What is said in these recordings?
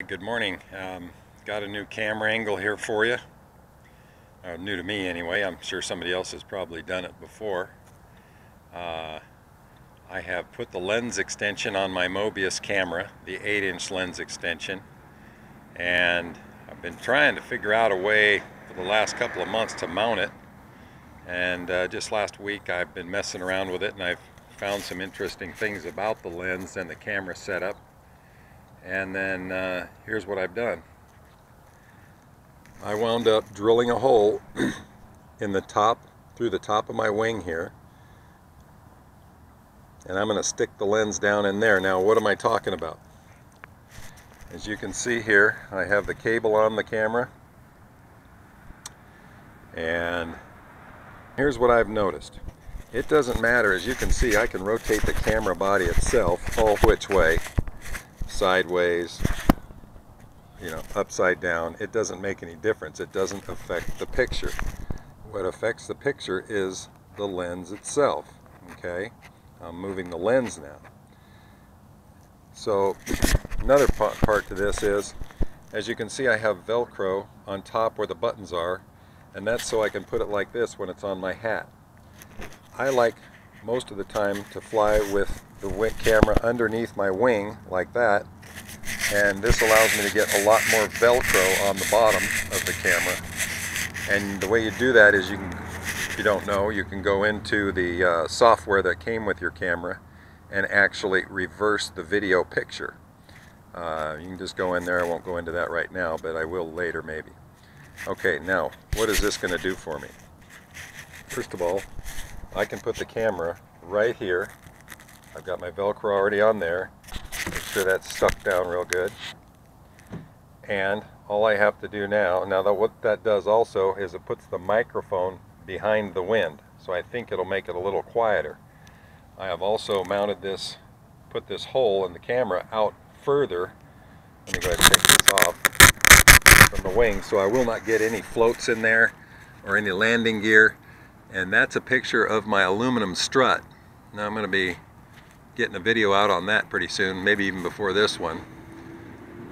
Good morning. Got a new camera angle here for you. New to me anyway. I'm sure somebody else has probably done it before. I have put the lens extension on my Mobius camera, the 8-inch lens extension, and I've been trying to figure out a way for the last couple of months to mount it, and just last week I've been messing around with it and I've found some interesting things about the lens and the camera setup. And then here's what I've done. I wound up drilling a hole in the top, through the top of my wing here, and I'm going to stick the lens down in there. Now, what am I talking about? As you can see here, I have the cable on the camera, and here's what I've noticed. It doesn't matter, as you can see, I can rotate the camera body itself all which way, sideways, you know, upside down. It doesn't make any difference. It doesn't affect the picture. What affects the picture is the lens itself. Okay, I'm moving the lens now. So another part to this is, as you can see, I have Velcro on top where the buttons are, and that's so I can put it like this when it's on my hat. I like most of the time to fly with the camera underneath my wing like that, and this allows me to get a lot more Velcro on the bottom of the camera. And the way you do that is, you can, if you don't know, you can go into the software that came with your camera and actually reverse the video picture. You can just go in there. I won't go into that right now, but I will later maybe. Okay, now what is this going to do for me? First of all, I can put the camera right here. I've got my Velcro already on there. Make sure that's stuck down real good. And all I have to do now, what that does also is it puts the microphone behind the wind. So I think it'll make it a little quieter. I have also mounted this, put this hole in the camera out further. Let me go ahead and take this off from the wing, so I will not get any floats in there or any landing gear. And that's a picture of my aluminum strut. Now I'm going to be getting a video out on that pretty soon, maybe even before this one.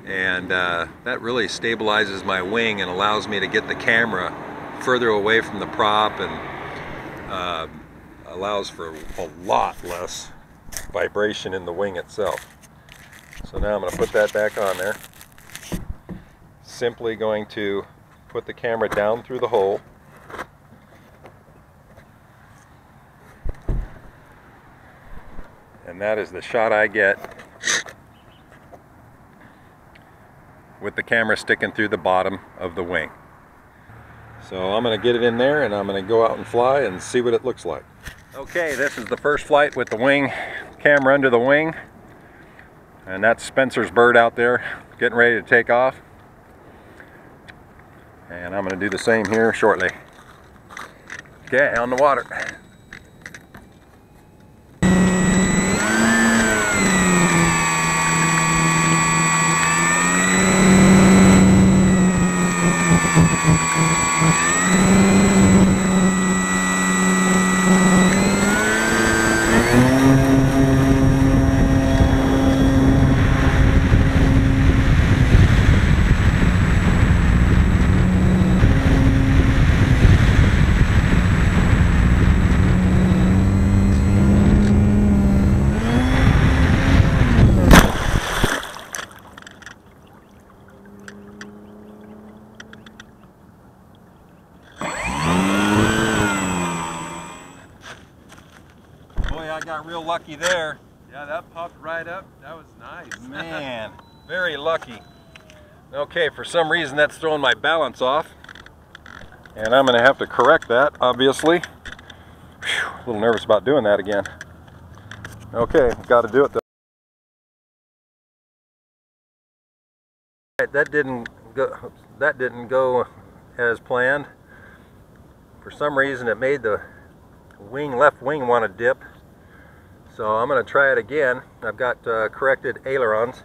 And that really stabilizes my wing and allows me to get the camera further away from the prop, and allows for a lot less vibration in the wing itself. So now I'm going to put that back on there. Simply going to put the camera down through the hole. And that is the shot I get with the camera sticking through the bottom of the wing. So I'm going to get it in there and I'm going to go out and fly and see what it looks like. Okay, this is the first flight with the wing camera under the wing. And that's Spencer's bird out there getting ready to take off. And I'm going to do the same here shortly. Okay, on the water. I got real lucky there. Yeah, that popped right up. That was nice. Man, very lucky. Okay, for some reason that's throwing my balance off, and I'm going to have to correct that, obviously. Whew, a little nervous about doing that again. Okay, got to do it though. That didn't go as planned. For some reason it made the left wing want to dip. So I'm going to try it again. I've got corrected ailerons.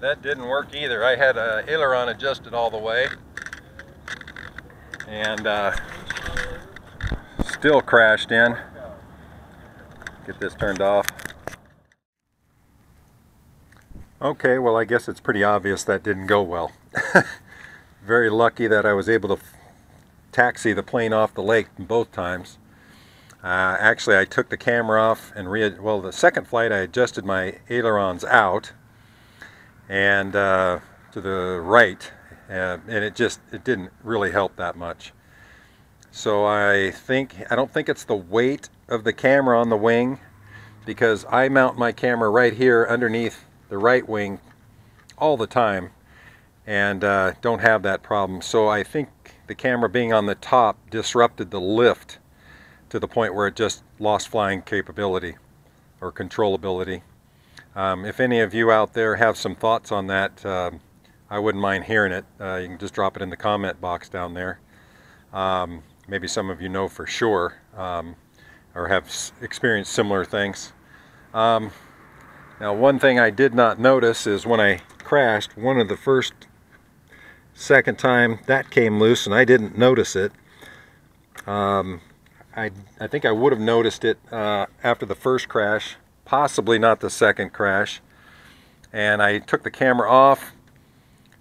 that didn't work either. I had a aileron adjusted all the way, and still crashed in. Get this turned off. Okay, well, I guess it's pretty obvious that didn't go well. Very lucky that I was able to taxi the plane off the lake both times. Actually, I took the camera off and the second flight I adjusted my ailerons out and to the right, and it didn't really help that much. So I don't think it's the weight of the camera on the wing, because I mount my camera right here underneath the right wing all the time and don't have that problem. So I think the camera being on the top disrupted the lift to the point where it just lost flying capability or controllability. If any of you out there have some thoughts on that, I wouldn't mind hearing it. You can just drop it in the comment box down there. Maybe some of you know for sure, or have experienced similar things. Now, one thing I did not notice is when I crashed, second time that came loose and I didn't notice it. I think I would have noticed it after the first crash, possibly not the second crash. And I took the camera off,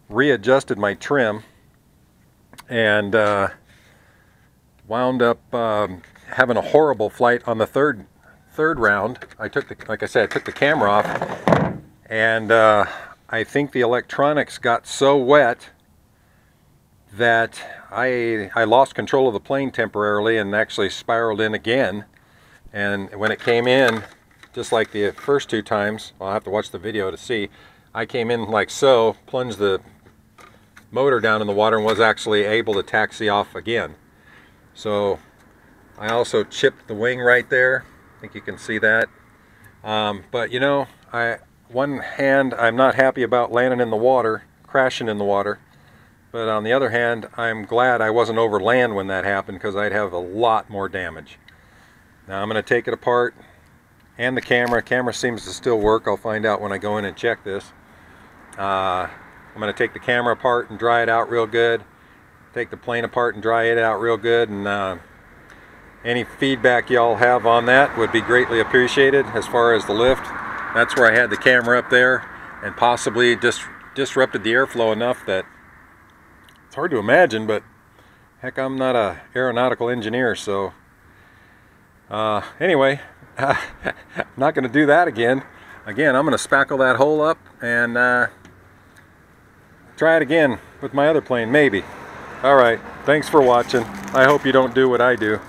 readjusted my trim, and wound up having a horrible flight on the third round. Like I said, I took the camera off, and I think the electronics got so wet that I lost control of the plane temporarily and actually spiraled in again. And when it came in, just like the first two times, I'll have to watch the video to see, I came in like so, plunged the motor down in the water, and was actually able to taxi off again. So I also chipped the wing right there. I think you can see that. But you know, one hand, I'm not happy about landing in the water, crashing in the water. But on the other hand, I'm glad I wasn't over land when that happened, because I'd have a lot more damage. Now I'm going to take it apart, and the camera. Camera seems to still work. I'll find out when I go in and check this. I'm going to take the camera apart and dry it out real good. Take the plane apart and dry it out real good. And any feedback y'all have on that would be greatly appreciated. As far as the lift, that's where I had the camera up there, and possibly disrupted the airflow enough that it's hard to imagine, but heck, I'm not an aeronautical engineer, so anyway, I'm not going to do that again. I'm going to spackle that hole up and try it again with my other plane, maybe. Alright, thanks for watching. I hope you don't do what I do.